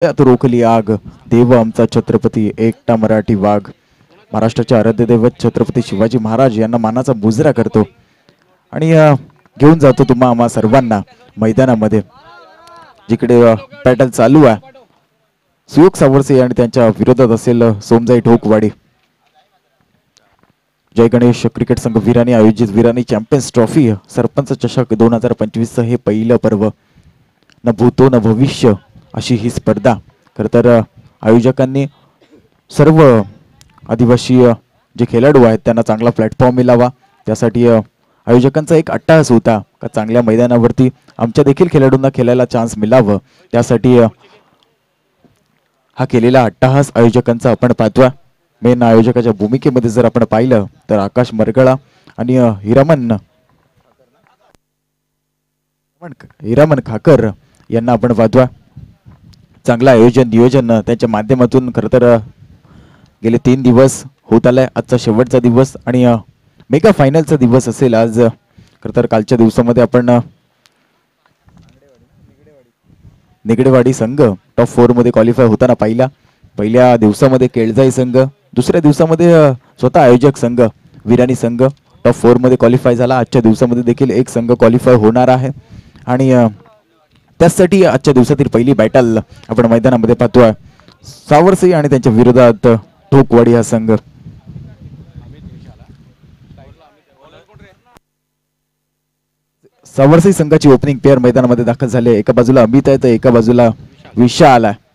त्यात रोखली आग, देव आमचा छत्रपती एकटा मराठी वाघ. महाराष्ट्राचे आराध्य दैवत छत्रपती शिवाजी महाराज यांना मानाचा मुजरा करतो आणि घेऊन जातो तुम्हा आम्हा सर्वांना मैदानामध्ये, जिकडे बॅटल चालू आहे. सुयोग सावरसे आणि त्यांच्या विरोधात असेल सोमजाई ढोकवाडी. जय गणेश क्रिकेट संघ वीरांनी आयोजित वीरांनी चॅम्पियन्स ट्रॉफी सरपंच चषक 2025 हे पहिलं पर्व. न भूतो न भविष्य अशी ही स्पर्धा. खरं तर आयोजकांनी सर्व आदिवासी जे खेळाडू आहेत त्यांना चांगला प्लॅटफॉर्म मिळावा, त्यासाठी आयोजकांचा एक अट्टाहास होता का चांगल्या मैदानावरती आमच्या देखील खेळाडूंना खेळायला चान्स मिळावं. त्यासाठी हा केलेला अट्टाहास आयोजकांचा आपण पाहतोय. मेन आयोजकाच्या भूमिकेमध्ये जर आपण पाहिलं तर आकाश मरगळा आणि हिरामन खाकर यांना आपण पाहतोय. चांगलं आयोजन नियोजन त्यांच्या माध्यमातून खरं तर गेले 3 दिवस होत आलाय. आजचा शेवटचा दिवस आणि मेगा फायनलचा दिवस असेल आज. खरं तर कालच्या दिवसामध्ये आपण निगडेवाडी संघ टॉप 4 मध्ये क्वालिफाय होताना पाहिला. पहिल्या दिवसामध्ये केळजाई संघ, दुसऱ्या दिवसामध्ये स्वतः आयोजक संघ वीरानी संघ टॉप 4 मध्ये क्वालिफाय झाला. आजच्या दिवसामध्ये देखील एक संघ क्वालिफाय होणार आहे आणि त्यासाठी आजच्या दिवसातील पहिली बॅटल आपण मैदानामध्ये पाहतोय. सावरसे आणि त्यांच्या विरोधात ढोकवाडी हा संघ. सावरसे संघाची ओपनिंग पेअर मैदानामध्ये दाखल झाले. एका बाजूला अमित आहे तर एका बाजूला विशाल आहे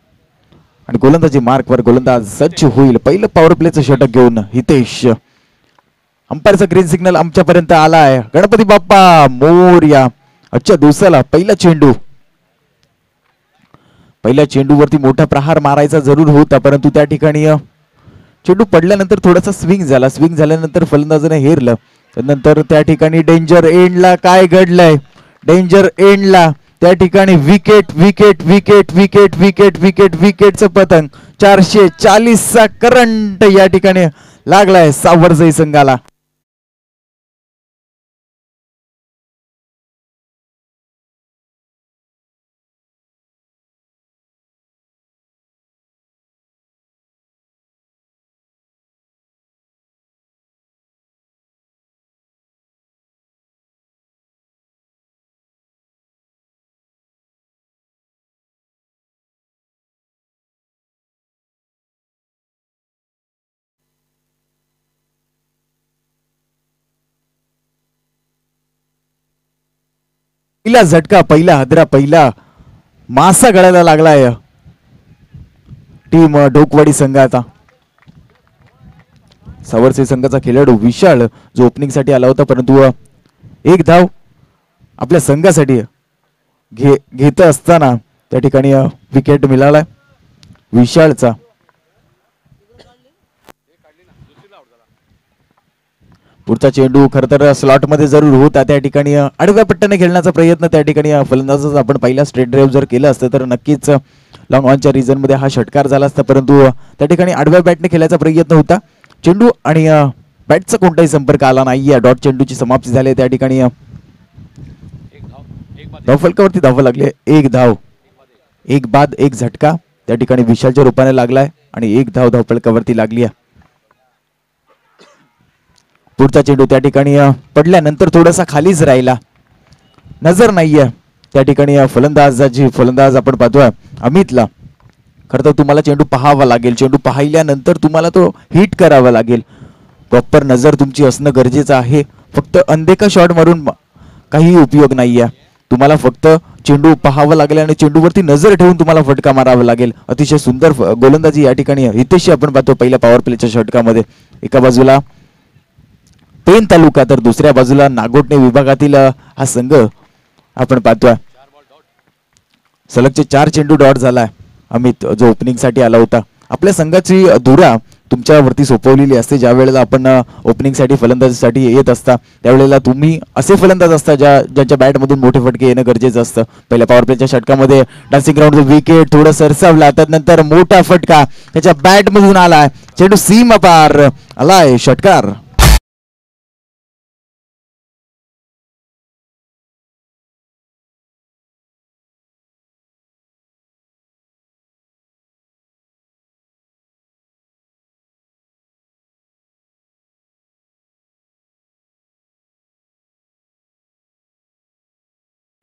आणि गोलंदाजी मार्कवर गोलंदाज सज्ज होईल. पहिलं पॉवर प्लेचं षटक घेऊन हितेश. अंपायरचा ग्रीन सिग्नल आमच्यापर्यंत आलाय. गणपती बाप्पा मोरया. आजच्या दिवसाला पहिल्या चेंडूवरती मोठा प्रहार मारायचा जरूर होता, परंतु त्या ठिकाणी चेंडू पडल्यानंतर थोडासा स्विंग झाला. स्विंग झाल्यानंतर फलंदाजाने हेरलं. नंतर त्या ठिकाणी डेंजर एंडला काय घडलंय, डेंजर एंडला त्या ठिकाणी wicket wicket wicket wicket wicket wicket विकेटचं पतंग. 440 चा करंट या ठिकाणी लागलाय सावरसे संघाला. पहिला झटका, पहिला हादरा, पहिला मासा गळायला लागलाय टीम ढोकवाडी संघाचा. सावरसे संघाचा खेळाडू विशाल जो ओपनिंग साठी आला होता, परंतु एक धाव आपल्या संघासाठी घेत असताना त्या ठिकाणी विकेट मिळाला विशालचा. पुढचा चेंडू खरं तर स्लॉट मध्ये जरूर होता. त्या ठिकाणी आडव्या पट्ट्याने खेळण्याचा प्रयत्न त्या ठिकाणी फलंदाजाचा आपण पहिला स्ट्रेट ड्राईव्ह जर केलं असतं तर नक्कीच लॉंग ऑनच्या रिझन मध्ये हा षटकार झाला असता, परंतु त्या ठिकाणी आडव्या बॅटने खेळायचा प्रयत्न होता. चेंडू आणि बॅटचा कोणताही संपर्क आला नाही. डॉट चेंडूची समाप्ती झाली. त्या ठिकाणी धावफलकावरती धाव लागले. एक धाव, एक बाद एक झटका त्या ठिकाणी विशालच्या रूपाने लागलाय आणि एक धाव धावफलकावरती लागली आहे. पुढचा चेंडू त्या ठिकाणी पडल्यानंतर थोडासा खालीच राहिला, नजर नाहीये त्या ठिकाणी फलंदाज आपण पाहतोय अमितला. खरं तर तुम्हाला चेंडू पाहावा लागेल. चेंडू पाहिल्यानंतर तुम्हाला तो हिट करावा लागेल. प्रॉपर नजर तुमची असणं गरजेचं आहे. फक्त अनदेखा शॉट मारून काही उपयोग नाहीये. तुम्हाला फक्त चेंडू पाहावा लागेल आणि चेंडूवरती नजर ठेवून तुम्हाला फटका मारावा लागेल. अतिशय सुंदर गोलंदाजी या ठिकाणी हितेश आपण पाहतो पहिल्या पॉवर प्लेच्या षटकामध्ये. एका बाजूला पेन तालुका तर दुसऱ्या बाजूला नागोठणे विभागातील हा संघ आपण पाहतोय. सलगचे 4 चेंडू डॉट झालाय. अमित जो ओपनिंग साठी आला होता, आपल्या संघाची धुरा तुमच्यावरती सोपवलेली असते. ज्या वेळेला आपण ओपनिंग साठी फलंदाजीसाठी येत असता त्यावेळेला तुम्ही असे फलंदाज असता ज्यांच्या बॅट मधून मोठे फटके येणं गरजेचं असतं. पहिल्या पॉवर प्लेच्या षटकामध्ये डान्सिंग ग्राउंड विकेट थोडं सरसावला, त्यानंतर मोठा फटका त्याच्या बॅट मधून आलाय. चेंडू सीमा पार आलाय, षटकार.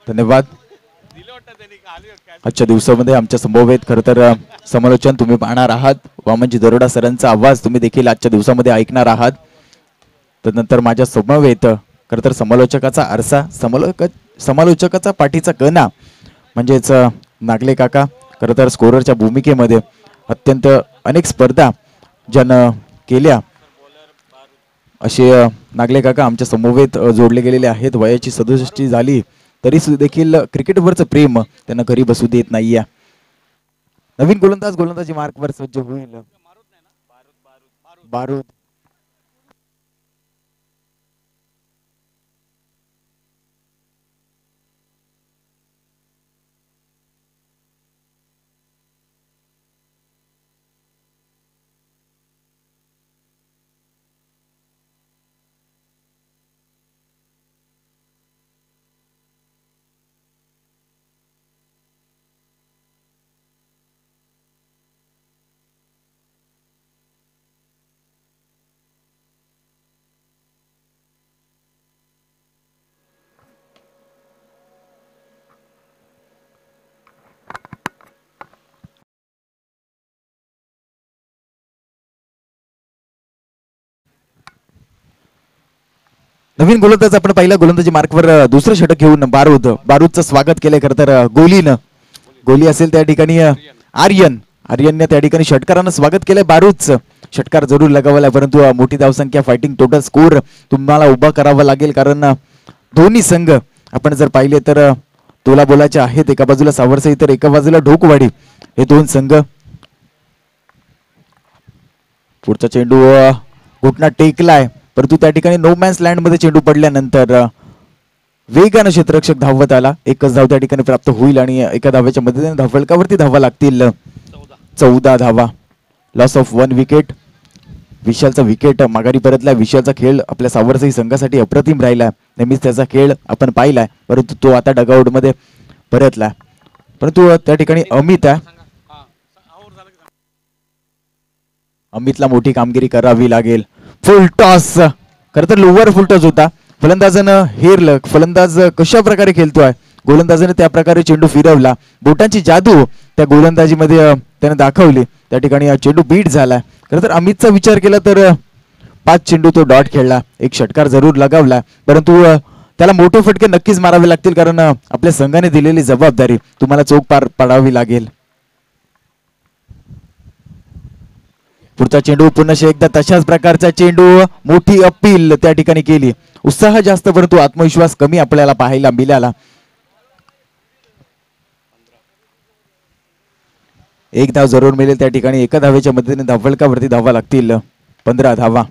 धन्यवाद. आजच्या दिवसामध्ये आमच्या संभवेत खरं तर समालोचन तुम्ही पाहणार आहात. वामनजी दरोडा सरांचा आवाज तुम्ही देखील आजच्या दिवसामध्ये ऐकणार आहात. त्यानंतर माझ्या समवेत खरं तर समालोचकाचा आरसा, समालोचकाचा पाठीचा कणा म्हणजेच नागले काका खरं तर स्कोररच्या भूमिकेमध्ये अत्यंत अनेक स्पर्धा ज्यानं केल्या असे नागले काका आमच्या समवेत जोडले गेलेले आहेत. वयाची 67 झाली तरी देखील क्रिकेटवरचं प्रेम त्यांना घरी बसू देत नाहीये. नवीन गोलंदाजी मार्कवर सज्ज होईल. बारूद नवीन गोलंदाज आपण पहिल्या गोलंदाजी मार्कवर दुसरं षटक घेऊन बारूदचं स्वागत केलंय. खरं तर गोली असेल त्या ठिकाणी आर्यनने त्या ठिकाणी षटकारानं स्वागत केलंय. बारूदचं षटकार जरूर लगावलाय परंतु मोठी धावसंख्या फायटिंग टोटल स्कोर तुम्हाला उभा करावा लागेल कारण दोन्ही संघ आपण जर पाहिले तर तोला बोलाचे आहेत. एका बाजूला सावरसई तर एका बाजूला ढोकवाडी हे दोन संघ. पुढचा चेंडू घुटना टेकलाय परंतु त्या ठिकाणी नो मॅन्स लँड मध्ये चेंडू पडल्यानंतर वेगानं क्षेत्ररक्षक धावत आला. एकच धाव त्या ठिकाणी प्राप्त होईल आणि एका धाव्याच्या मदतीने धावफलकावरती धावा लागतील. 14 धावा. Loss of 1 wicket. विशालचा विकेट माघारी परतला. विशालचा खेळ आपल्या सावरसई संघासाठी अप्रतिम राहिला. नेहमीच त्याचा खेळ आपण पाहिलाय परंतु तो आता डगआउट मध्ये परतला. परंतु त्या ठिकाणी अमितला मोठी कामगिरी करावी लागेल. फुल टॉस खरं तर लोवर फुल टॉस होता. फलंदाजानं हेरलं. फलंदाज कशा प्रकारे खेळतोय गोलंदाजाने त्या प्रकारे चेंडू फिरवला. बोटांची जादू त्या गोलंदाजीमध्ये त्याने दाखवली. त्या ठिकाणी चेंडू बीट झाला. खरं तर अमितचा विचार केला तर 5 चेंडू तो डॉट खेळला. एक षटकार जरूर लगावला परंतु त्याला मोठे फटके नक्कीच मारावे लागतील कारण आपल्या संघाने दिलेली जबाबदारी तुम्हाला चोख पार पाडावी लागेल. पुढचा चेंडू पुन्हा एकदा तशाच प्रकारचा चेंडू. मोठी अपील त्या ठिकाणी केली. उत्साह जास्त परंतु आत्मविश्वास कमी आपल्याला पाहायला मिळाला. एक धाव जरूर मिळेल त्या ठिकाणी. एका धावेच्या मदतीने धावफलकावरती धावा लागतील. 15 धावा.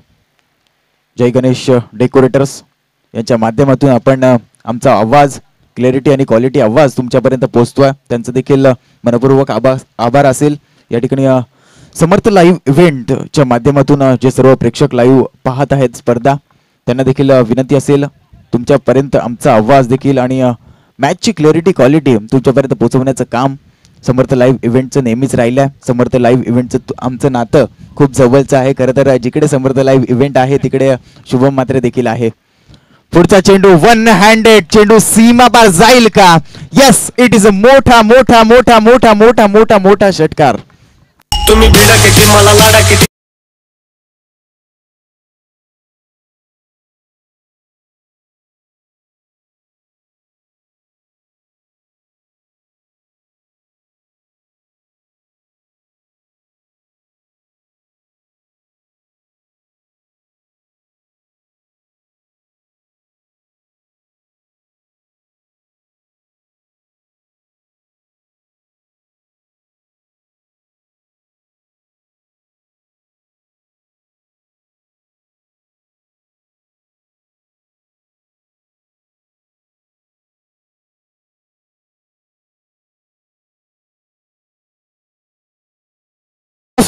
जय गणेश डेकोरेटर्स यांच्या माध्यमातून आपण आमचा आवाज क्लॅरिटी आणि क्वालिटी आवाज तुमच्यापर्यंत पोहोचतोय. त्यांचं देखील मनपूर्वक आभार असेल. या ठिकाणी समर्थ लाईव्ह इव्हेंटच्या माध्यमातून जे सर्व प्रेक्षक लाईव्ह पाहत आहेत स्पर्धा त्यांना देखील विनंती असेल तुमच्यापर्यंत आमचा आवाज देखील आणि मॅचची क्लॅरिटी क्वालिटी तुमच्यापर्यंत पोहोचवण्याचं काम समर्थ लाईव्ह इव्हेंटचं नेहमीच राहिलं आहे. समर्थ लाईव्ह इव्हेंटचं आमचं नातं खूप जवळचं आहे. खरं तर जिकडे समर्थ लाईव्ह इव्हेंट आहे तिकडे शुभम मात्रे देखील आहे. पुढचा चेंडू 1 हँडेड चेंडू सीमा पार जाईल का? यस इट इज अ मोठा मोठा मोठा मोठा मोठा मोठा मोठा षटकार. तुम्ही भिडा किती मला लाडा किती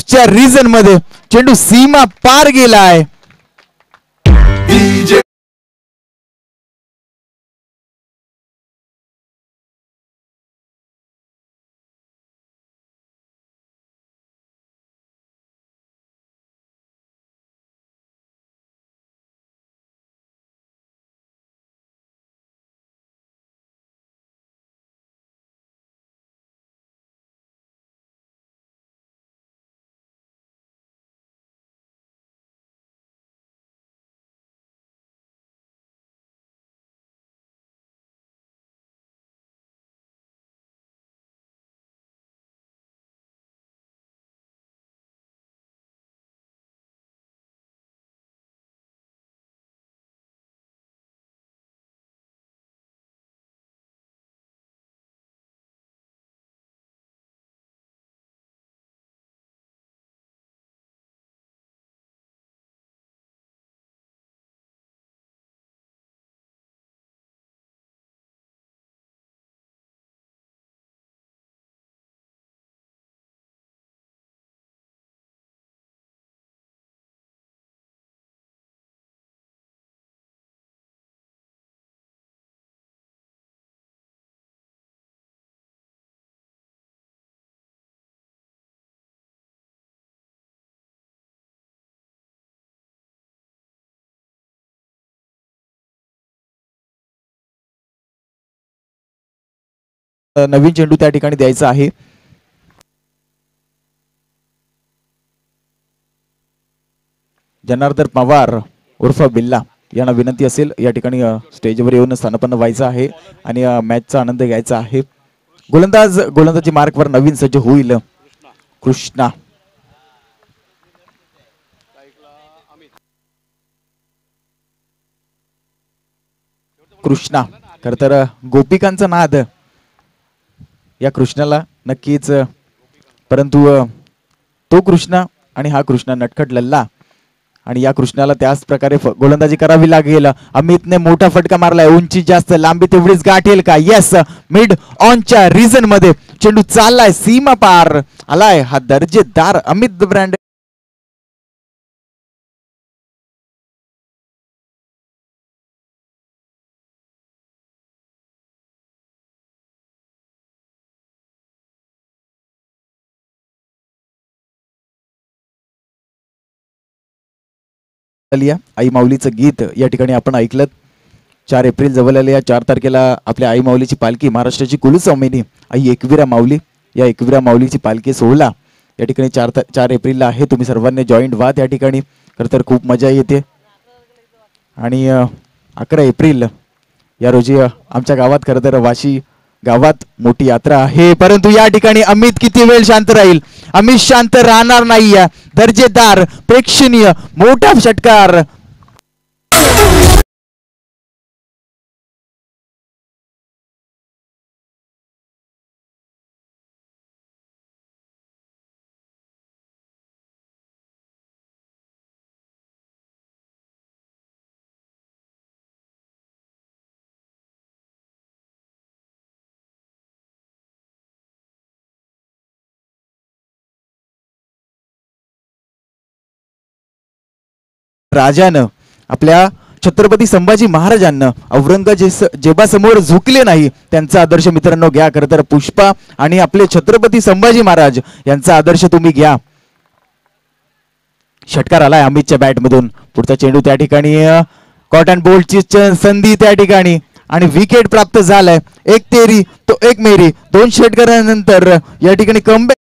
च्या रिझन मध्ये चेंडू सीमा पार गेलाय. नवीन चेंडू त्या ठिकाणी द्यायचा आहे. जनार्दन पवार उर्फ बिल्ला यांना विनंती असेल या ठिकाणी स्टेजवर येऊन स्थानपन्न व्हायचं आहे आणि मॅचचा आनंद घ्यायचा आहे. गोलंदाजी मार्कवर नवीन सज्ज होईल कृष्णा. कृष्णा खर तर गोपिकांचा नाद या कृष्णाला नक्कीच, परंतु तो कृष्णा आणि हा कृष्णा नटखट लल्ला आणि या कृष्णाला त्याच प्रकारे गोलंदाजी करावी लागेल. अमितने मोठा फटका मारलाय. उंची जास्त, लांबी तेवढीच गाठेल का? येस, मिड ऑनच्या रिजन मध्ये चेंडू चाललाय, सीमा पार आलाय हा दर्जेदार अमित ब्रँड. आई माऊलीचं गीत या ठिकाणी आपण ऐकलं. 4 एप्रिल जवळ आले. 4 तारखेला आपल्या आई माऊलीची पालखी, महाराष्ट्राची कुलस्वामिनी आई एकविरा माऊली, या एकविरा माऊलीची पालखी सोहळा या ठिकाणी 4 एप्रिलला आहे. तुम्ही सर्वांनी जॉईंट व्हा त्या ठिकाणी, खरं तर खूप मजा येते. आणि 11 एप्रिल या रोजी आमच्या गावात खरं तर वाशी गावात मोठी यात्रा आहे. परंतु या ठिकाणी अमित किती वेळ शांत राहील? अमित शांत राहणार नाहीये. दर्जेदार प्रेक्षणीय मोठा षटकार. राजानं आपल्या छत्रपती संभाजी महाराजांना औरंगजेबासमोर झुकले नाही. त्यांचा आदर्श मित्रांनो घ्या. खरं तर पुष्पा आणि आपले छत्रपती संभाजी महाराज यांचा आदर्श तुम्ही घ्या. षटकार आलाय अमितच्या बॅट मधून. पुढचा चेंडू त्या ठिकाणी कॉटन बोल्टची संधी त्या ठिकाणी आणि विकेट प्राप्त झालाय. एक तेरी तो एक मेरी. 2 षटकारानंतर या ठिकाणी कमबॅक.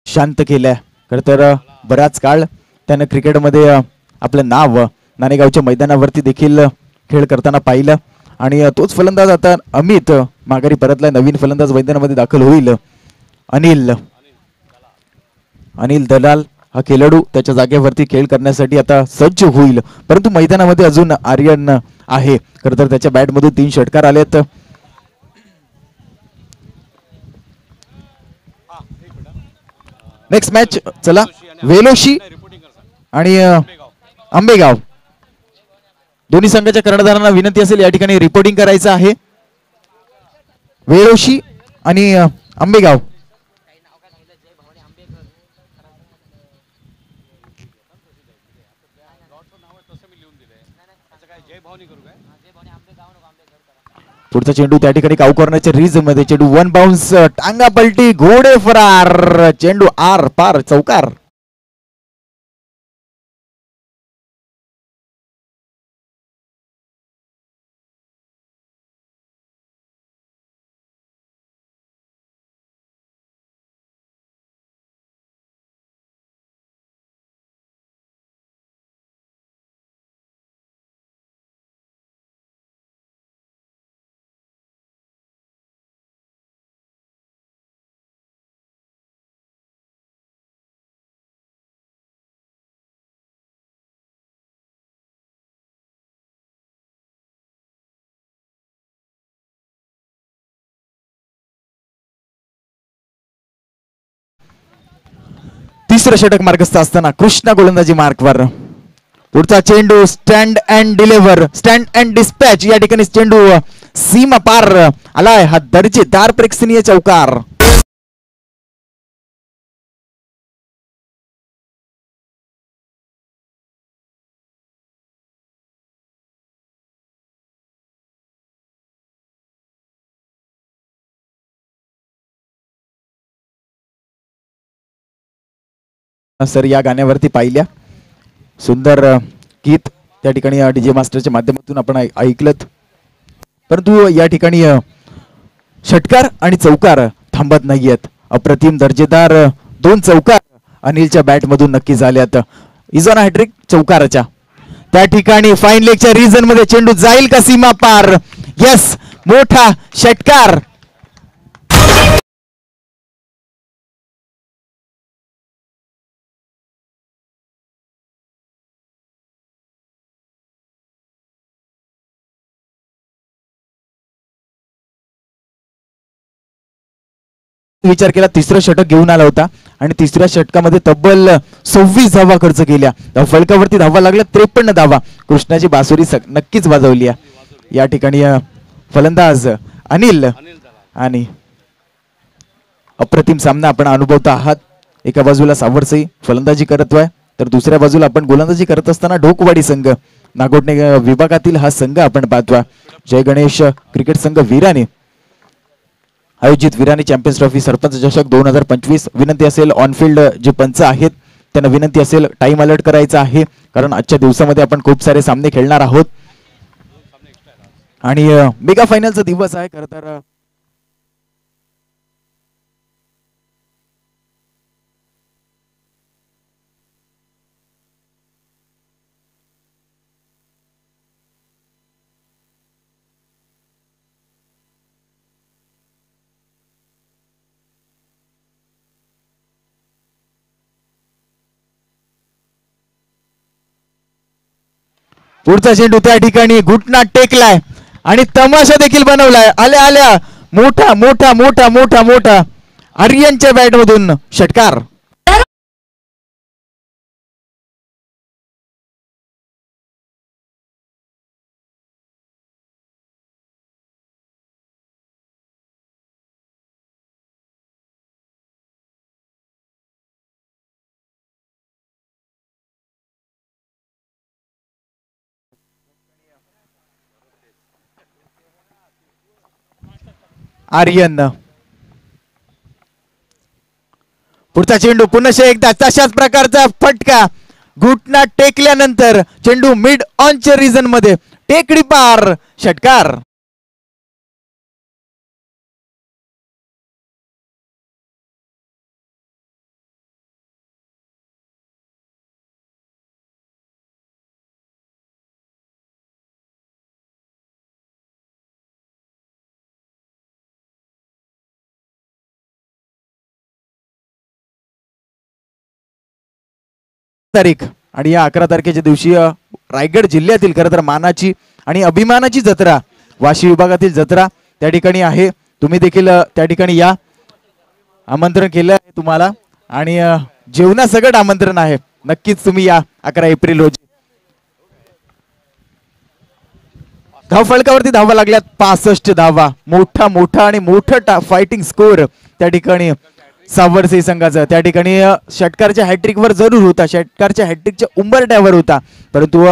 शांत केलंय. खरं तर बराच काळ त्यानं क्रिकेटमध्ये आपलं नाव नाणेगावच्या मैदानावरती देखील खेळ करताना पाहिलं आणि तोच फलंदाज आता अमित माघारी परतलाय. नवीन फलंदाज मैदानामध्ये दाखल होईल अनिल दलाल. हा खेळाडू त्याच्या जागेवरती खेळ करण्यासाठी आता सज्ज होईल, परंतु मैदानामध्ये अजून आर्यन आहे. खरं तर त्याच्या बॅटमधून 3 षटकार आलेत. नेक्स्ट मॅच चला. वेलोशी आणि आंबेगाव दोन्ही संघाच्या कर्णधारांना विनंती असेल या ठिकाणी रिपोर्टिंग करायचं आहे. वेलोशी आणि आंबेगाव. पुढचा चेंडू त्या ठिकाणी काऊ करण्याच्या रीज मध्ये चेंडू 1 बाउन्स, टांगा पलटी, घोडे फरार, चेंडू आर पार चौकार. तिसरं षटक मार्गस्थ असताना कृष्णा गोलंदाजी मार्कवर. पुढचा चेंडू stand and deliver, stand and dispatch. या ठिकाणी चेंडू सीमा पार आलाय हा दर्जेदार प्रेक्षणीय चौकार. सर या गाण्यावरती पाहिल्या सुंदर गीत त्या ठिकाणी डीजे मास्टरच्या माध्यमातून आपण ऐकलत. परंतु या ठिकाणी षटकार आणि चौकार थांबत नाहीयेत. अप्रतिम दर्जेदार दोन चौकार अनिलच्या बॅट मधून नक्की झाल्यात. इजॉन हॅट्रिक चौकाराच्या त्या ठिकाणी फाईन लेगच्या रिजन मध्ये चेंडू जाईल का सीमा पार. यस, मोठा षटकार. विचार केला तिसरं षटक घेऊन आला होता आणि तिसऱ्या षटकामध्ये तब्बल 26 धावा खर्च केल्या. फलकावरती धावा लागल्या 53 धावा. कृष्णाची बासुरी नक्कीच वाजवली. या ठिकाणी फलंदाज अनिल आणि अप्रतिम सामना आपण अनुभवता आहात. एका बाजूला सावरसई फलंदाजी करतोय तर दुसऱ्या बाजूला आपण गोलंदाजी करत असताना ढोकवाडी संघ नागोठणे विभागातील हा संघ आपण पाहतोय. जय गणेश क्रिकेट संघ वीराने आयोजित वीरानी चॅम्पियन्स ट्रॉफी सरपंच चषक 2025. विनंती असेल ऑनफिल्ड जे पंच आहेत त्यांना विनंती असेल टाइम अलर्ट करायचा आहे कारण आजच्या दिवसामध्ये आपण खूप सारे सामने खेळणार आहोत आणि मेगा फायनलचा दिवस आहे. खरं तर पुढचा चेंडू त्या ठिकाणी घुटना टेकलाय आणि तमाशा देखील बनवलाय. आल्या आल्या मोठा मोठा मोठा मोठा मोठा आर्यनच्या बॅट मधून षटकार. आर्यन पुढचा चेंडू पुन्हा एकदा तशाच प्रकारचा फटका. घुटना टेकल्यानंतर चेंडू मिड ऑनच्या रिजन मध्ये टेकडी पार षटकार. तारीख आणि या 11 तारखेच्या दिवशी रायगड जिल्ह्यातील खरं तर मानाची आणि अभिमानाची जत्रा वाशी विभागातील जत्रा त्या ठिकाणी आहे. तुम्ही देखील त्या ठिकाणी या. आमंत्रण केलं आहे तुम्हाला आणि जेवणासकट आमंत्रण आहे. नक्कीच तुम्ही या 11 एप्रिल रोजी. धाव फलकावरती धावा लागल्यात 65 धावा. मोठा मोठा आणि मोठा फायटिंग स्कोर त्या ठिकाणी सावरसई संघाचा. त्या ठिकाणी षटकारच्या हॅट्रिक वर जरूर होता, षटकारच्या हॅट्रिकच्या उंबरठ्यावर होता, परंतु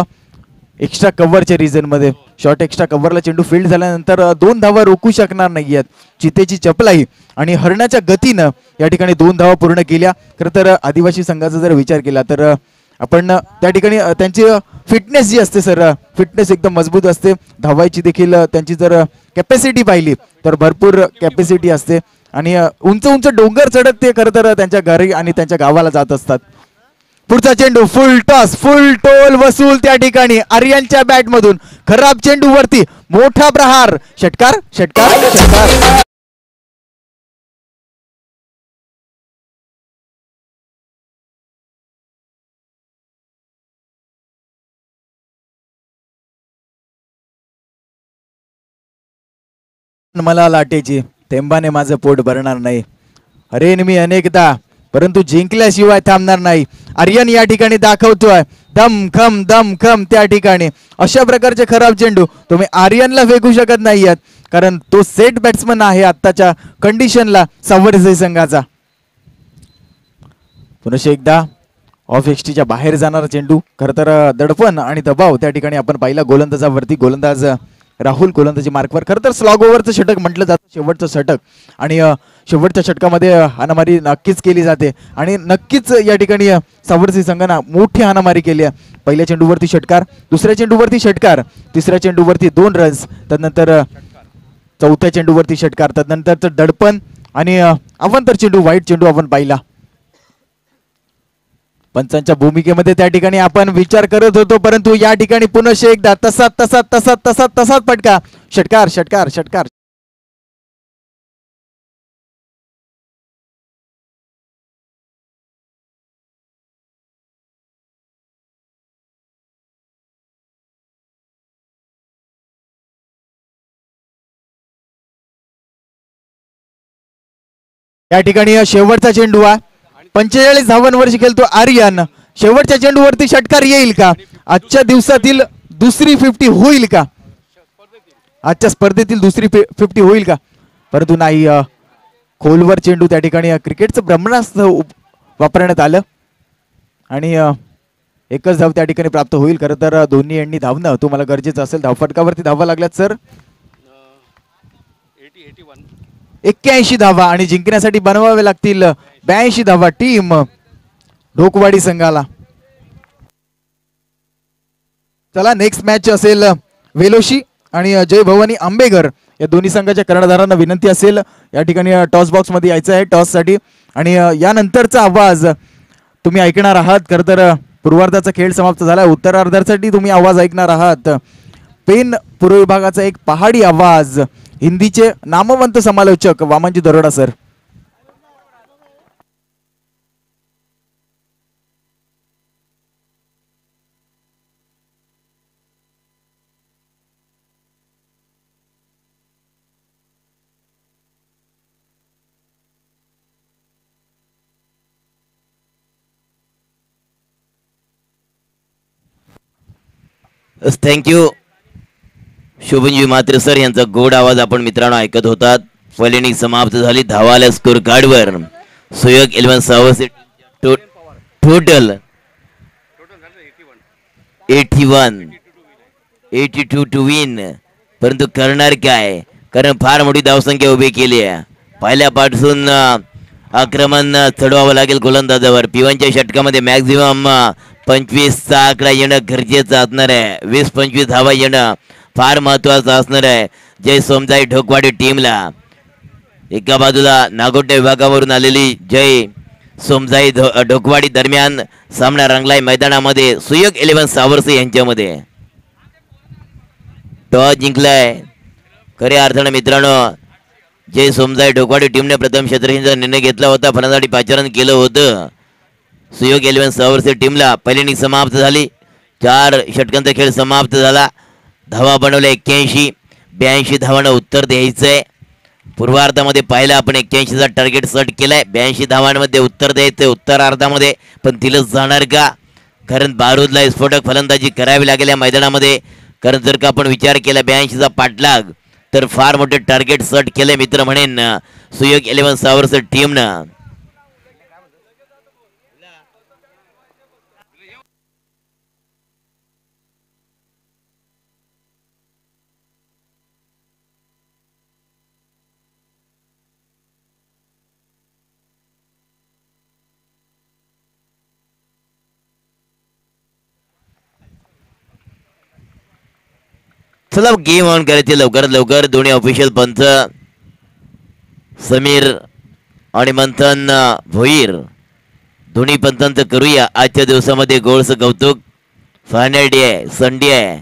एक्स्ट्रा कव्हरच्या रिजन मध्ये शॉर्ट एक्स्ट्रा कव्हरला चेंडू फील्ड झाल्यानंतर 2 धावा रोखू शकणार नाहीयेत. चितेची चपलाई आणि हरणाच्या गतीनं या ठिकाणी 2 धावा पूर्ण केल्या. खरं तर आदिवासी संघाचा जर विचार केला तर आपण त्या ठिकाणी त्यांची फिटनेस जी असते सर, फिटनेस एकदम मजबूत असते. धावायची देखील त्यांची जर कॅपॅसिटी पाहिली तर भरपूर कॅपॅसिटी असते आणि उंच उंच डोंगर चढत ते खरं तर त्यांच्या घरी आणि त्यांच्या गावाला जात असतात. पुढचा चेंडू फुल टॉस, फुल टोल वसूल त्या ठिकाणी आर्यनच्या बॅट मधून. खराब चेंडू वरती मोठा प्रहार. षटकार षटकार षटकार. मला लाटेची थेंबाने माझं पोट भरणार नाही. हरेन मी अनेकदा परंतु जिंकल्याशिवाय थांबणार नाही. आर्यन या ठिकाणी दाखवतोय दम खम त्या ठिकाणी. अशा प्रकारचे खराब चेंडू तुम्ही आर्यनला फेकू शकत नाहीयेत कारण तो सेट बॅट्समन आहे आत्ताच्या कंडिशनला सावरसई संघाचा. पुन्हा एकदा ऑफ एक्स्ट्रीच्या बाहेर जाणारा चेंडू. खरं तर दडपण आणि दबाव त्या ठिकाणी आपण पाहिला गोलंदाजावरती. गोलंदाज राहुल गोलंदाजी मार्कवर. खरं तर स्लॉग ओव्हरचं षटक म्हटलं जातं, शेवटचं षटक, आणि शेवटच्या षटकामध्ये हाणामारी नक्कीच केली जाते आणि नक्कीच या ठिकाणी सावर्सी संघानं मोठी हाणामारी केली आहे. पहिल्या चेंडूवरती षटकार, दुसऱ्या चेंडूवरती षटकार, तिसऱ्या चेंडूवरती 2 रन्स, त्यानंतर चौथ्या चेंडूवरती षटकार, त्यानंतर दडपण आणि अवांतर चेंडू, वाईट चेंडू आपण पाहिला. पंचांच्या भूमिकेमध्ये त्या ठिकाणी आपण विचार करत होतो, परंतु या ठिकाणी पुनश्च एकदा तसाच फटका. षटकार षटकार षटकार. या ठिकाणी शेवटचा चेंडू आहे. 45 धावांवरची खेळतो आर्यन. शेवटच्या चेंडूवरती षटकार येईल का? आजच्या दिवसातील दुसरी 50 होईल का? आजच्या स्पर्धेतील दुसरी 50 होईल का? परंतु नाही, खोलवर चेंडू, त्या ठिकाणी क्रिकेटचं ब्रह्मास्त्र वापरण्यात आलं आणि एकच धाव त्या ठिकाणी प्राप्त होईल. खरं तर दोन्ही यांनी धावणं तुम्हाला गरजेचं असेल. धावफटकावरती धावा लागल्यात सर. 81 धावा आणि जिंकण्यासाठी बनवावे लागतील 82 धावा टीम ढोकवाडी संघाला. चला, नेक्स्ट मॅच असेल वेलोशी आणि जय भवानी आंबेघर या दोन्ही संघाच्या कर्णधारांना विनंती असेल या ठिकाणी टॉस बॉक्स मध्ये यायचं आहे टॉस साठी आणि यानंतरचा आवाज तुम्ही ऐकणार आहात. खरं तर पूर्वार्धाचा खेळ समाप्त झाला, उत्तरार्धासाठी तुम्ही आवाज ऐकणार आहात. पेन पूर्व विभागाचा एक पहाडी आवाज, हिंदीचे नामवंत समालोचक वामनजी दरोडा सर. थँक्यू शोभनजी मात्रे सर यांचा गोड आवाज आपण मित्रांनो ऐकत होतात. पहिली इनिंग समाप्त झाली. धावा आल्या स्कोर कार्डवर. सुयोग 11 सावरसे टोटल 82 टू विन. परंतु करणार काय? कारण फार मोठी धावसंख्या उभी केली आहे. पहिल्यापासून आक्रमण चढवावं लागेल गोलंदाजावर. पिवांच्या षटकामध्ये मॅक्झिमम 25चा आकडा येणं गरजेचं असणार आहे. 20-25 धावा येणं फार महत्वाचं असणार आहे जय सोमजाई ढोकवाडी टीमला. एका बाजूला नागोटे विभागावरून आलेली जय सोमजाई ढोकवाडी दरम्यान सामना रंगलाय मैदानामध्ये सुयोग 11 सावरसे यांच्यामध्ये. टॉस जिंकलाय. खऱ्या अर्थानं मित्रांनो जय सोमजाई ढोकवाडी टीमने प्रथम क्षेत्ररक्षणाचा निर्णय घेतला होता. फलंदाजी पाचारण केलं होतं सुयोग 11 सावरसे टीमला. पहिली इनिंग समाप्त झाली. 4 षटकांचा खेळ समाप्त झाला. धावा बनवल्या 81. 82 धावांना उत्तर द्यायचंय. पूर्वार्धामध्ये पाहिलं आपण 81चा टार्गेट सेट केलाय. 82 धावांमध्ये उत्तर द्यायचंय उत्तरार्धामध्ये, पण तिलच जाणार का? कारण बारूदला विस्फोटक फलंदाजी करावी लागेल या मैदानामध्ये. कारण जर का आपण विचार केला 82चा पाठलाग तर फार मोठे टार्गेट सेट केले मित्र म्हणेन सुयोग 11 सावरसे टीमनं. चला गेम ऑन करायचे लवकरात लवकर. दोन्ही ऑफिशियल पंच समीर आणि मंथन भोईर दोन्ही पंचांचं करूया आजच्या दिवसामध्ये गोळचं कौतुक. फायनल डे आहे, संडे आहे.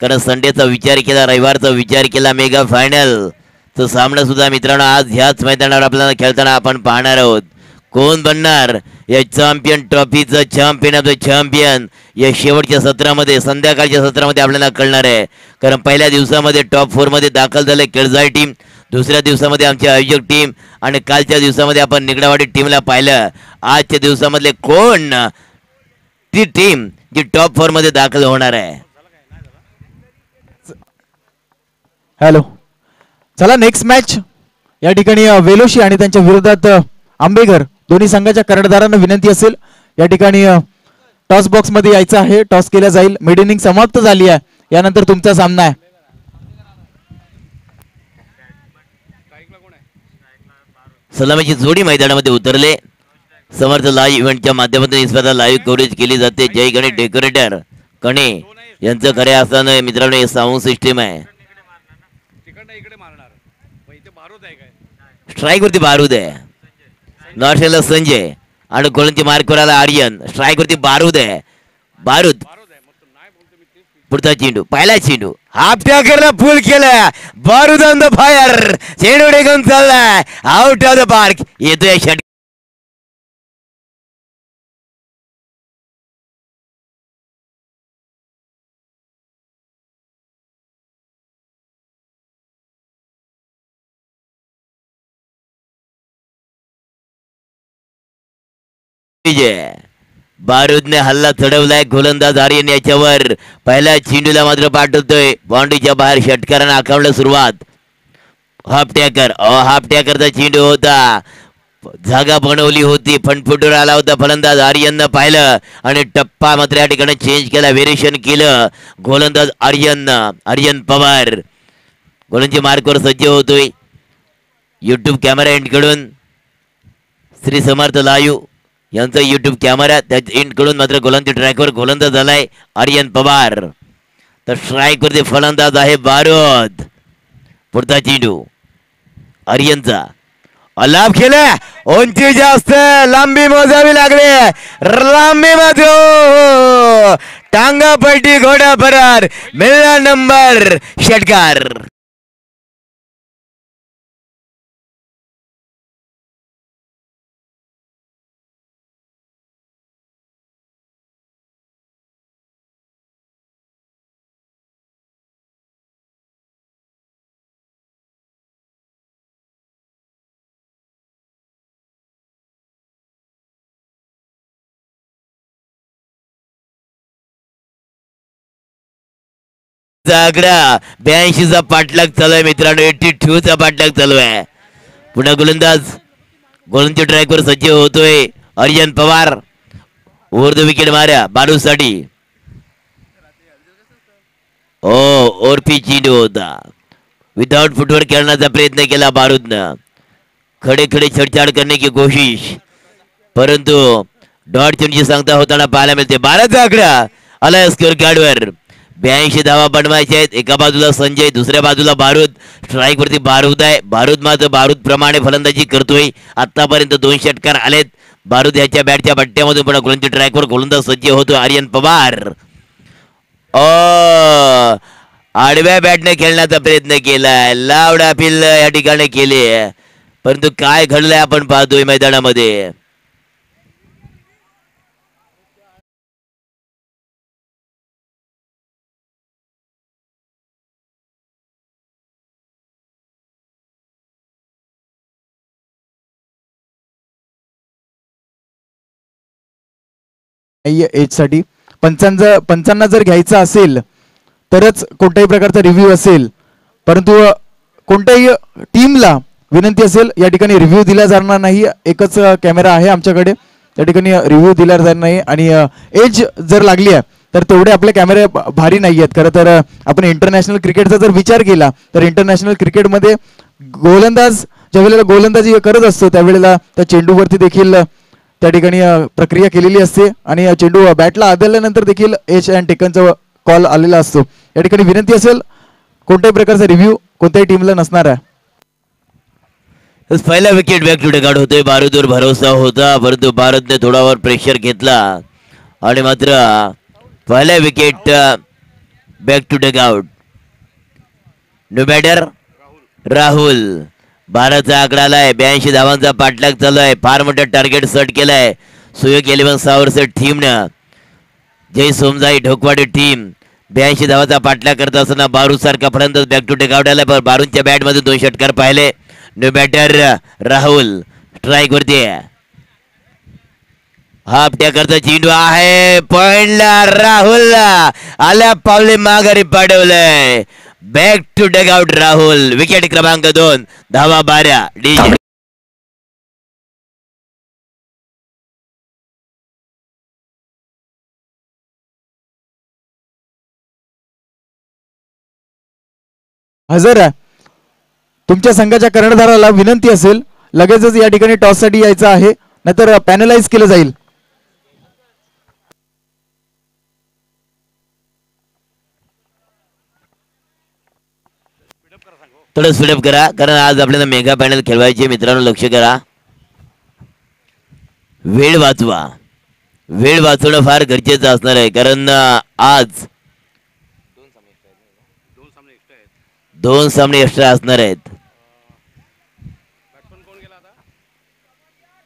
कारण संडेचा विचार केला, रविवारचा विचार केला, मेगा फायनलचा सामना सुद्धा मित्रांनो आज ह्याच मैदानावर आपल्याला खेळताना आपण पाहणार आहोत. कोण बनणार या चॅम्पियन ट्रॉफीचं चॅम्पियन ऑफ द चॅम्पियन या शेवटच्या सत्रामध्ये, संध्याकाळच्या सत्रामध्ये आपल्याला कळणार आहे. कारण पहिल्या दिवसामध्ये टॉप 4 मध्ये दाखल झाले केळजाई टीम, दुसऱ्या दिवसामध्ये आमची आयोजक टीम आणि कालच्या दिवसामध्ये आपण निगडावाडी टीमला पाहिलं. आजच्या दिवसामधले कोण ती टीम जी टॉप 4 मध्ये दाखल होणार आहे? हॅलो, चला नेक्स्ट मॅच या ठिकाणी वेलोशी आणि त्यांच्या विरोधात आंबेघर दोन्ही संघाच्या कर्णधारांना विनंती असेल या ठिकाणी टॉस बॉक्स मध्ये यायचं आहे. टॉस केला जाईल. मिड इनिंग समाप्त झाली आहे. यानंतर तुमचा सामना आहे. सलामीची जोडी मैदानामध्ये उतरले. समर्थ लाईव्ह इव्हेंटच्या माध्यमातून ही स्पर्धा लाईव्ह कव्हरेज केली जाते. जय गणेश डेकोरेटर कणे यांचं खऱ्या असताना मित्रांनो हे साऊंड सिस्टीम आहे. स्ट्राईक वरती बारूद आहे. नॉर्थला संजय आणि गोलंदाजी मार्कवर आला आर्यन. स्ट्राईक वरती बारूद आहे. बारूद पुढचा चेंडू पहिला चेंडू हाफ टॅकरला फुल केलं. बारूद ऑन द फायर. चेंडू टेकून चाललाय आउट ऑफ द पार्क. येतोय षटकार. बारूदने हल्ला चढवलाय. गोलंदाज आर्यन याच्यावर पहिल्या चेंडूला मात्र पाठवतोय बाउंड्रीच्या बाहेर. षटकारानं आखावलं सुरुवात. हाफ टॅकरचा चेंडू होता. जागा बनवली होती. फनफुटून आला होता फलंदाज. आर्यननं पाहिलं आणि टप्पा मात्र या ठिकाणी चेंज केला. व्हेरिएशन केलं गोलंदाज आर्यन पवार गोलंदाजी मार्कवर सज्ज होतोय. YouTube camera एंडकडून Shri Samarth live यांचा युट्यूब कॅमेरा त्या एंडकडून मात्र गोलंदाजी ट्रॅकवर गोलंदाज झालाय आर्यन पवार. तर स्ट्राईक वरती फलंदाज आहे बारूद. पुढचा चेंडू आर्यनचा अलाभ केला. उंची जास्त लांबी मोजावी लागली. लांबी मध्ये टांगा पलटी घोडा फरार. मिळला नंबर. षटकार. आकडा 82चा पाठलाग चालू आहे मित्रांनो. 82 चा पाठलाग चालू आहे. पुन्हा गोलंदाजी ट्रॅकवर सज्ज होतोय Aryan Pawar. Over the wicket मारा बारूदसाठी. ओरपी चेंडू होता. विदाउट फुटवर खेळण्याचा प्रयत्न केला बारूदनं. खडे छेडछाड करने की कोशिश परंतु डॉट चेंडूची सांगता होताना पाहायला मिळते. 12चा आकडा आलाय स्कोअर कार्डवर. 82 धावा बनवायच्या आहेत. एका बाजूला संजय दुसऱ्या बाजूला बारूद. स्ट्राईक वरती बारूद आहे. बारूद मात्र बारूद प्रमाणे फलंदाजी करतोय. आतापर्यंत 2 षटकार आलेत. बारूद याच्या बॅटच्या बट्ट्यामधून पण गोलंदाजी ट्रॅकवर गोलंदाज सज्ज होतो आर्यन पवार. आडव्या बॅटने खेळण्याचा प्रयत्न केलाय. लावड अपील या ठिकाणी केले परंतु काय घडलंय आपण पाहतोय मैदानामध्ये. एज साठी पंचांना जर घ्यायचं असेल तरच कोणत्याही प्रकारचा रिव्ह्यू असेल. परंतु कोणत्याही टीमला विनंती असेल या ठिकाणी रिव्ह्यू दिला जाणार नाही. एकच कॅमेरा आहे आमच्याकडे. त्या ठिकाणी रिव्ह्यू दिला जाणार नाही. आणि एज जर लागली आहे तर तेवढे आपले कॅमेरे भारी नाही आहेत. खरं तर आपण इंटरनॅशनल क्रिकेटचा जर विचार केला तर इंटरनॅशनल क्रिकेटमध्ये गोलंदाज ज्या वेळेला गोलंदाजी करत असतो त्यावेळेला त्या चेंडूवरती देखील त्या ठिकाणी प्रक्रिया केलेली असते आणि चेंडू बॅटला आदळल्यानंतर देखील एच अँड टेकनचा कॉल आलेला असतो. या ठिकाणी विनंती असेल कोणत्याही प्रकारचा रिव्ह्यू कोणत्याही टीमला नसणार आहे. पहिला विकेट बॅक टू डगआउट होतोय. बारूदवर भरोसा होता परंतु बारूदने थोडावर प्रेशर घेतला आणि मात्र पहिला wicket back to dugout. No batter Rahul. 12चा आकडा आलाय. 82 धावांचा पाठलाग चालू आहे. फार मोठं टार्गेट सेट केलाय सुयोग 11 सावरसेट टीमनं. जय सोमजाई ढोकवाडी टीम 82 धावाचा पाठलाग करत असताना बारूद सारखा फलंदाज बॅक टू टेकआउट आलाय. पण बारूदच्या बॅट मध्ये 2 षटकार पाहिले. No batter Rahul. स्ट्राईक वरती हाफ टॅकरचा चेंडू आहे. पॉइंटला राहुल आल्या पावले माघारी पाठवलंय. Back to dugout Rahul. Wicket क्रमांक 2. धावा 12. डीजे हजर आहे. तुमच्या संघाच्या कर्णधाराला विनंती असेल लगेचच या ठिकाणी टॉस साठी यायचं आहे, नाहीतर पॅनलाइज केलं जाईल. थोडं स्पीडअप करा, कारण आज आपल्याला मेगा पॅनल खेळवायचे. मित्रांनो लक्ष करा, वेळ वाचवा. वेळ वाचवणं फार गरजेचं असणार आहे, कारण आज दोन सामने एक्स्ट्रा असणार आहेत.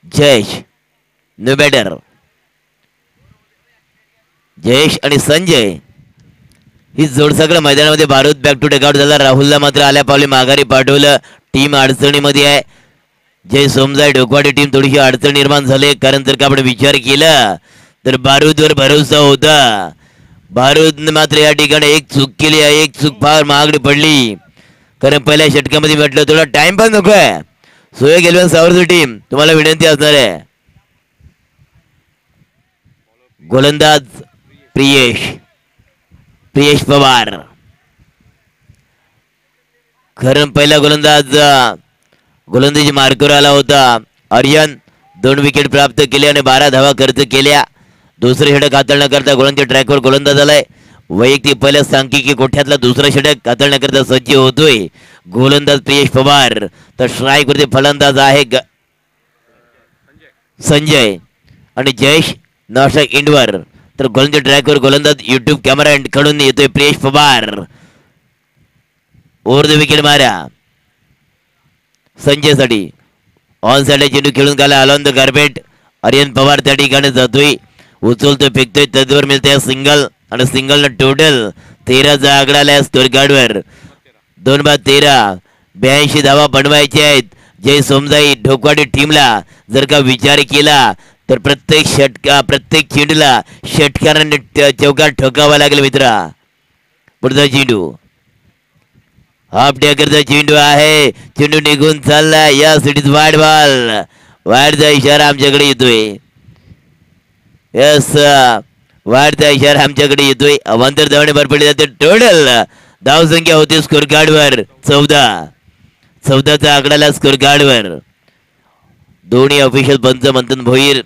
जयेश नो बॅटर, जयेश आणि संजय ही जोड सगळं मैदानामध्ये. बारूद बॅक टू टेकआउट झाला. राहुलला मात्र आल्या पावली माघारी पाठवलं. टीम अडचणीमध्ये आहे. जय सोमजाय ढोकवाडी टीम थोडीशी अडचण निर्माण झाली, कारण जर का आपण विचार केला तर बारूदवर भरोसा होता. बारूदने मात्र या ठिकाणी एक चूक केली आहे, एक चूक फार महागडी पडली. कारण पहिल्या षटकामध्ये म्हटलं थोडा टाइम पण नको आहे. सोयग एलेवन सावरची टीम तुम्हाला विनंती असणार आहे. गोलंदाज प्रियेश पवार, खरं पहिला गोलंदाजी मार्कवर आला होता. आर्यन 2 विकेट प्राप्त केले आणि 12 धावा खर्च केल्या. दुसरे षटक हाताळण्याकरता गोलंदाज ट्रॅकवर गोलंदाज आलाय. वैयक्तिक पहिल्या सांख्यिकी कोठ्यातला दुसरा षटक हाताळण्याकरता सज्ज होतोय गोलंदाज प्रियेश पवार. तर स्ट्राईक वरती फलंदाज आहे संजय आणि जयेश नॉस्ट्राईक इंडवर. तर गोलंदाज ट्रॅकवर गोलंदाज युट्यूब कॅमेरा कडून येतोय Priyesh Pawar. Over the wicket मारा संजय साठी. ऑन साइड चेंडू खेळून गेला along the carpet. Aryan Pawar त्या ठिकाणी जातोय, उचलतोय, फेकतोय, तद्वर मिळतोय सिंगल आणि सिंगल टोटल 13चा आकडा आलाय स्कोर कार्डवर. 2/13 82 धावा बनवायचे आहेत. जय सोमजाई ढोकवाडी टीमला जर का विचार केला तर प्रत्येक चेंडूला षटकाराने चौकार ठोकावा लागेल मित्रा. पुढचा चेंडू हाफ डेकरचा चेंडू आहे. चेंडू निघून चालला. या सिटीत वाईड बॉल, वाईडचा इशारा आमच्याकडे येतोय. यस, वाईडचा इशारा आमच्याकडे येतोय. अवांतर धावणे भरपडली जाते. टोटल धावसंख्या होती स्कोर कार्डवर 14चा आकडाला स्कोर कार्डवर. दोन्ही ऑफिशियल पंच मंथन भोईर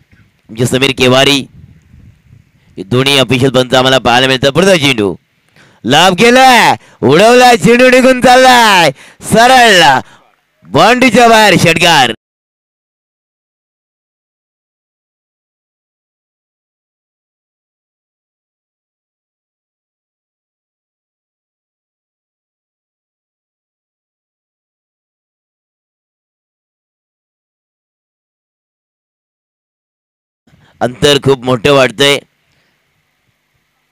म्हणजे समीर केवारी, दोन्ही ऑफिशियल पंच आम्हाला पाहायला मिळतात. पुढचा चेंडू लाभ केलाय, उडवला, चेंडू निघून चाललाय सरळ बाउंड्रीच्या बाहेर. षटकार अंतर खूप मोठं वाटतंय,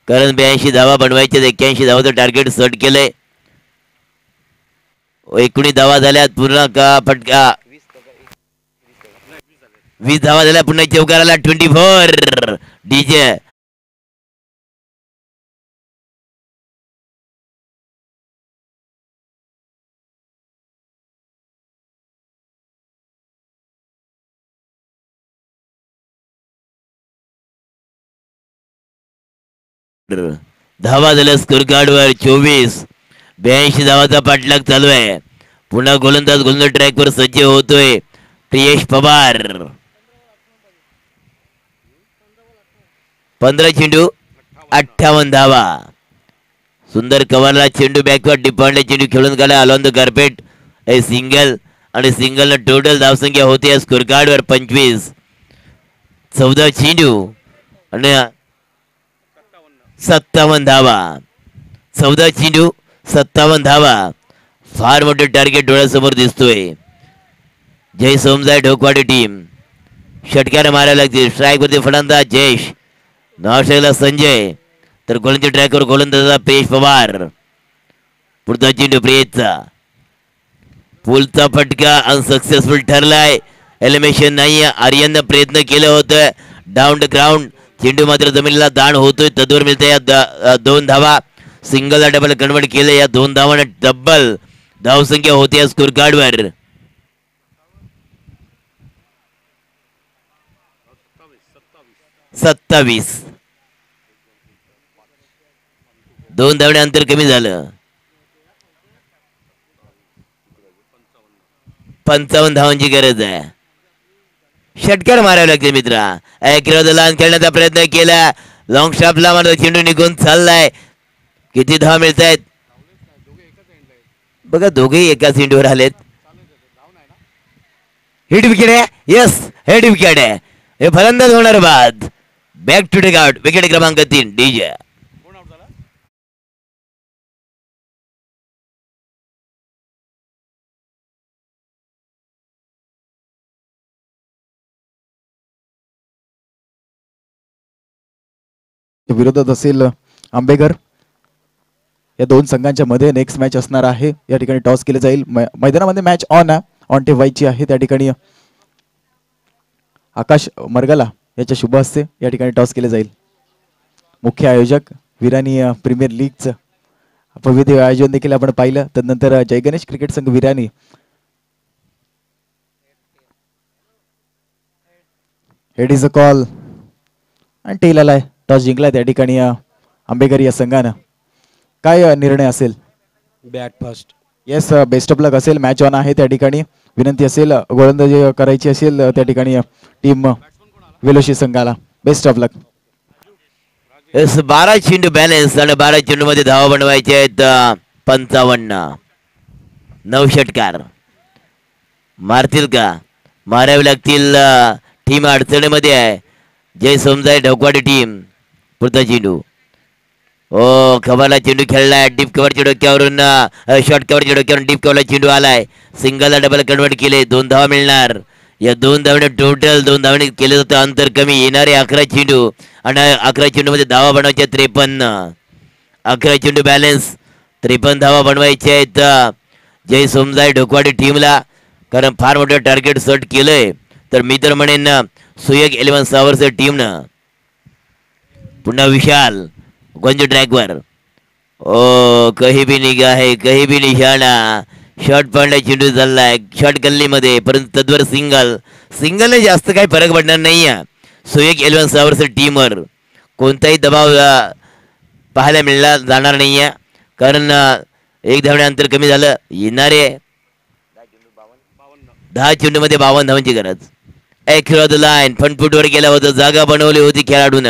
कारण 82 धावा बनवायचे. 81 धावाचं टार्गेट सेट केलंय. 19 धावा झाल्यात. पूर्ण का फटका 20 धावा झाल्या. पुन्हा चौकाराला 24 डीजे. धावा झाल्या स्कोर कार्डवर 24. 82 धावाचा पाठलाग चालू आहे. पुन्हा गोलंदाज ट्रॅकवर सज्ज होतोय प्रियेश पवार. 15 चेंडू 58 धावा. सुंदर कव्हरला चेंडू बॅकवर डिपॉइंटला चेंडू खेळून गेला along the carpet. A single आणि सिंगल टोटल धावसंख्या होते स्कोर कार्डवर 25. 14 चेंडू आणि 57 धावा. 14 चेंडू 57 धावा. फार मोठे टार्गेट डोळ्यासमोर दिसतोय. जय सोमजाय ढोकवाडी टीम षटकार मारायला लागतील. स्ट्राईक वरती फलंदाज जयेश, नॉस्ट्राईकला संजय, तर गोलंदाज ट्रॅकवर गोलंदाज प्रियेश पवार. पुढचा चेंडू प्रियेशचा. पुलचा फटका अनसक्सेसफुल ठरलाय. एलिमिनेशन नाही. आर्यननं प्रयत्न केलं होतं डाऊन द ग्राउंड. चेंडू मात्र जमिनीला दाण होतोय. तद्वर मिळते या 2 धावा. सिंगलला डबल कन्वर्ट केलं. या 2 धावाने डबल धावसंख्या होते या स्कोर कार्डवर. 27. 2 धावणे अंतर कमी झालं. 55 धावांची गरज आहे. षटकार मारावे लागते मित्रा. एक लांब खेळण्याचा प्रयत्न केला, लॉंग स्टॉपला मात्र चेंडू निघून चाललाय. किती धावा मिळत आहेत बघा, दोघेही एकाच चेंडूवर आलेत. हिट विकेट आहे. यस, हेड विकेट आहे. हे फलंदाज होणार बाद. Back to take out. Wicket क्रमांक 3 डीजे. विरोधात असेल आंबेकर. या दोन संघांच्या मध्ये नेक्स्ट मॅच असणार आहे. या ठिकाणी टॉस केले जाईल. मैदानामध्ये मॅच ऑन ठेवायची आहे. त्या ठिकाणी आकाश मरगला याच्या शुभ हस्ते या ठिकाणी टॉस केले जाईल. मुख्य आयोजक विरानी प्रीमियर लीगचं भव्य आयोजन देखील आपण पाहिलं. त्यानंतर जय गणेश क्रिकेट संघ Virani head is a call आणि टेल आलाय. टॉस जिंकलाय त्या ठिकाणी आंबेकर या संघानं. काय निर्णय असेल? Bat first. Yes, best of luck असेल. मॅच ऑन आहे. त्या ठिकाणी विनंती असेल गोलंदाजी करायची असेल त्या ठिकाणी टीम वेलोशी संघाला बेस्ट ऑफ लक. 12 चेंडू बॅलन्स आणि 12 चेंडू मध्ये धावा बनवायचे आहेत 55. 9 षटकार मारतील का? मारावे लागतील. टीम अडचणीमध्ये आहे. जय सोमजाई ढोकवाडी टीम. पुढचा चेंडू. ओ खबरला चेंडू खेळलाय. डीप कव्हरच्या डोक्यावरून शॉर्ट कव्हरच्या डोक्यावरून डीप कव्हरला चेंडू आलाय. सिंगलला डबल कन्वर्ट केले. 2 धावा मिळणार. या 2 धावणे टोटल 2 धावणे केले जातं. अंतर कमी. येणारे 11 चेंडू आणि 11 चेंडू मध्ये धावा बनवायच्या 53. 11 चेंडू बॅलन्स. 53 धावा बनवायचे आहेत जय सोमजाई ढोकवाडी टीमला. कारण फार मोठं टार्गेट सेट केलंय. तर मी तर म्हणेन सुयोग 11 सावर्स टीमनं. पुन्हा विशाल गंज ट्रॅकवर. ओ कही भी निगाह है, कही भी निशाणा. शॉर्ट पॉइंटला चेंडू चाललाय शॉर्ट गल्लीमध्ये, परंतु तद्वर सिंगलने जास्त काही फरक पडणार नाही आहे सुयोग 11 सावर्स टीमवर. कोणताही दबाव पाहायला मिळणार जाणार नाही आहे. कारण 1 धावणे अंतर कमी झालं. येणारे 10 चेंडूमध्ये 52 धावांची गरज. ॲक्रोस द लाईन फनफूटवर गेला होता. जागा बनवली होती खेळाडून,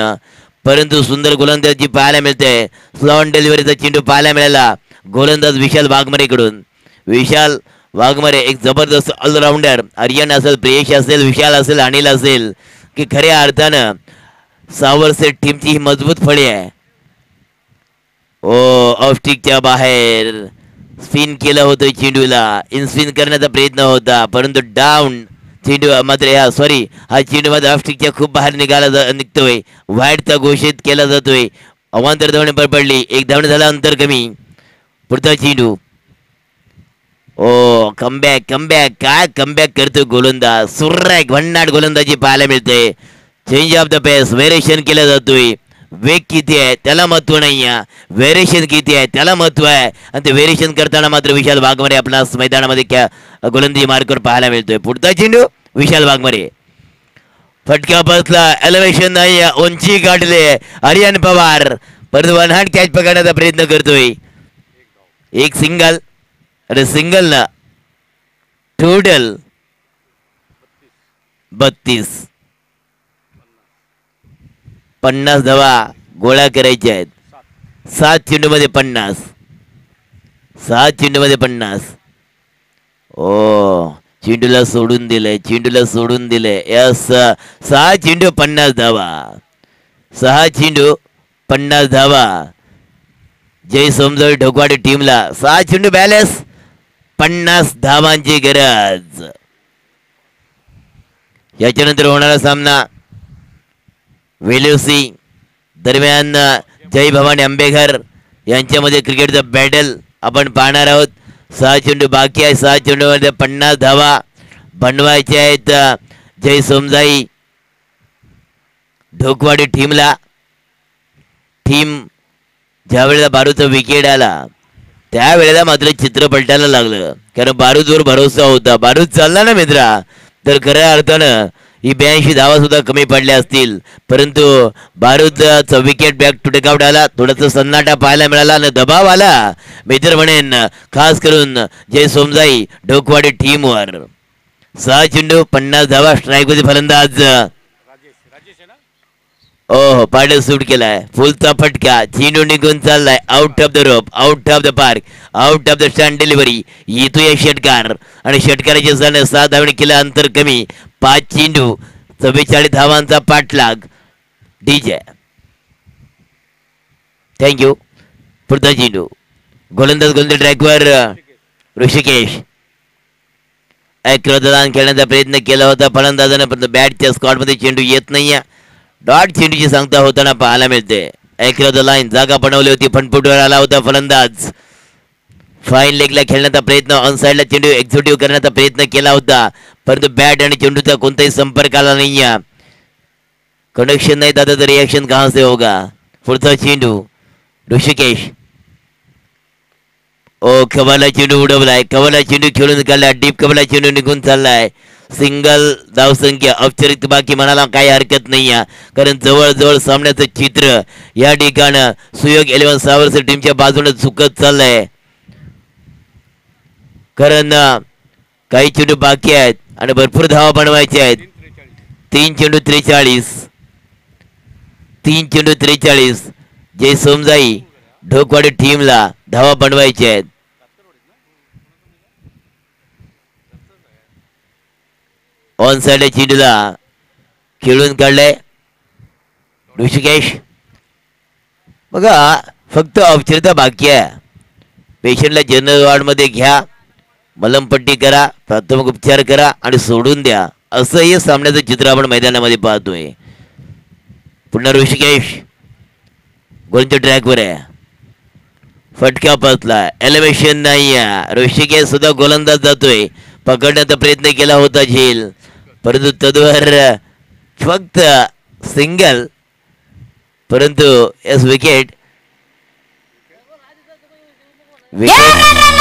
परंतु सुंदर गोलंदाजी पाहायला मिळते. स्लॉन डिलिव्हरीचा चेंडू पाहायला मिळाला गोलंदाज विशाल वाघमारेकडून. विशाल वाघमारे एक जबरदस्त ऑलराऊंडर. आर्यन असेल, प्रियेश असेल, विशाल असेल, अनिल असेल, की खऱ्या अर्थानं सावर्स टीमची ही मजबूत फळी आहे. ओ ऑफस्टिकच्या बाहेर स्पिन केलं होतं चेंडूला. इन स्पिन करण्याचा प्रयत्न होता, परंतु डाऊन चेंडू मात्र हा चेंडू मात्र ऑफस्टिकच्या खूप बाहेर निघतोय. वाईटचा घोषित केला जातोय. अवांतर धावणे पर पडली. 1 धावणे झाला, अंतर कमी. पुढचा चेंडू. ओ कमबॅक काय कमबॅक करतोय गोलंदाज. सुर्रॅक भन्नाट गोलंदाजी पाहायला मिळते. Change of the pace variation केला जातोय. वेग किती आहे त्याला महत्व नाही आहे, व्हेरिएशन किती आहे त्याला महत्व आहे. आणि ते व्हेरिएशन करताना मात्र विशाल वाघमारे आपणास मैदानामध्ये गोलंदाजी मार्कवर पाहायला मिळतोय. पुढचा चेंडू विशाल वाघमारे. फटका बसला. एलिव्हेशन नाही, उंची गाठले आर्यन पवार, परंतु वन हँड कॅच पकडण्याचा प्रयत्न करतोय. एक सिंगल. अरे सिंगल ना टोटल 32. 50 धावा गोळा करायचे आहेत. 7 चेंडू मध्ये 50. 7 चेंडू मध्ये 50. ओ चेंडूला सोडून दिले. यस 6 चेंडू 50 धावा. 6 चेंडू 50 धावा जय सोमजाई ढोकवाडी टीमला. 6 चेंडू बॅलन्स 50 धावांची गरज. याच्यानंतर होणारा सामना वेलोसी दरम्यान जय भवानी आंबेघर यांच्यामध्ये क्रिकेटचा बॅटल आपण पाहणार आहोत. 6 चेंडू बाकी आहे. 6 चेंडूमध्ये 50 धावा बनवायचे आहेत जय सोमजाई ढोकवाडी टीमला. टीम ज्या वेळेला बारूदचा विकेट आला त्यावेळेला मात्र चित्र पलटायला लागलं. कारण बारूदवर भरोसा होता. बारूद चालला ना मित्रा तर खऱ्या अर्थानं ही 82 धावा सुद्धा कमी पडल्या असतील. परंतु बारूदचा विकेट बॅक टू टेकआउट आला. थोडासा सन्नाटा पाहायला मिळाला आणि दबाव आला मी तर म्हणेन खास करून जय सोमजाई ढोकवाडी टीमवर. 6 चेंडू 50 धावा स्ट्राईक मध्ये फलंदाज ओह पाडे सूट केलाय फुलचा फटका चेंडू निघून चाललाय out of the rope out of the park out of the stand delivery येतोय षटकार आणि षटकाराचे झाले 7 धावणे केलं अंतर कमी 5 चेंडू 44 धावांचा पाठलाग डीजे थँक्यू पुढचा चेंडू गोलंदाज गोलंदाज ट्रॅकवर ऋषिकेश क्रॉसदान खेळण्याचा प्रयत्न केला होता फलंदाजाने पण बॅटच्या स्कॉट मध्ये चेंडू येत नाहीये डॉट चेंडूची सांगता होताना पाहायला मिळते क्रॉस द लाईन जागा बनवली होती फनफुटवर आला होता फलंदाज फाईन लेगला खेळण्याचा प्रयत्न ऑन साईडला चेंडू एक्झिक्युटिव्ह करण्याचा प्रयत्न केला होता परंतु बॅट आणि चेंडूचा कोणताही संपर्क आला नाहीये कनेक्शन नाही दादा तर रिॲक्शन कहां से होगा पुढचा चेंडू ऋषिकेश ओ कबाला चेंडू उडवलाय कबाला चेंडू खेळून काढलाय डीप कबाला चेंडू निघून चाललाय सिंगल धावसंख्या औपचारिक बाकी म्हणाला काही हरकत नाही कारण जवळजवळ सामन्याचं चित्र या ठिकाणी सुयोग 11 सावर्स टीमच्या बाजूने चुकत चाललंय कारण काही चेंडू बाकी आहेत आणि भरपूर धावा बनवायचे आहेत 3 चेंडू 43 3 चेंडू 43 जे सोमजाई ढोकवाडी टीमला धावा बनवायचे आहेत ऑन साइड चेंडूला खेळून काढलाय ऋषिकेश बघा फक्त औपचारिकता बाकी आहे पेशंटला जनरल वॉर्ड मध्ये घ्या मलमपट्टी करा प्राथमिक उपचार करा आणि सोडून द्या असं हे सामन्याचं चित्र आपण मैदानामध्ये पाहतोय पुन्हा ऋषिकेश गोलच्या ट्रॅकवर आहे फटका पसला एलिव्हेशन नाही ऋषिकेश सुद्धा गोलंदाज जातोय पकडण्याचा प्रयत्न केला होता झेल परंतु तद्वार फक्त सिंगल परंतु एस विकेट विकेट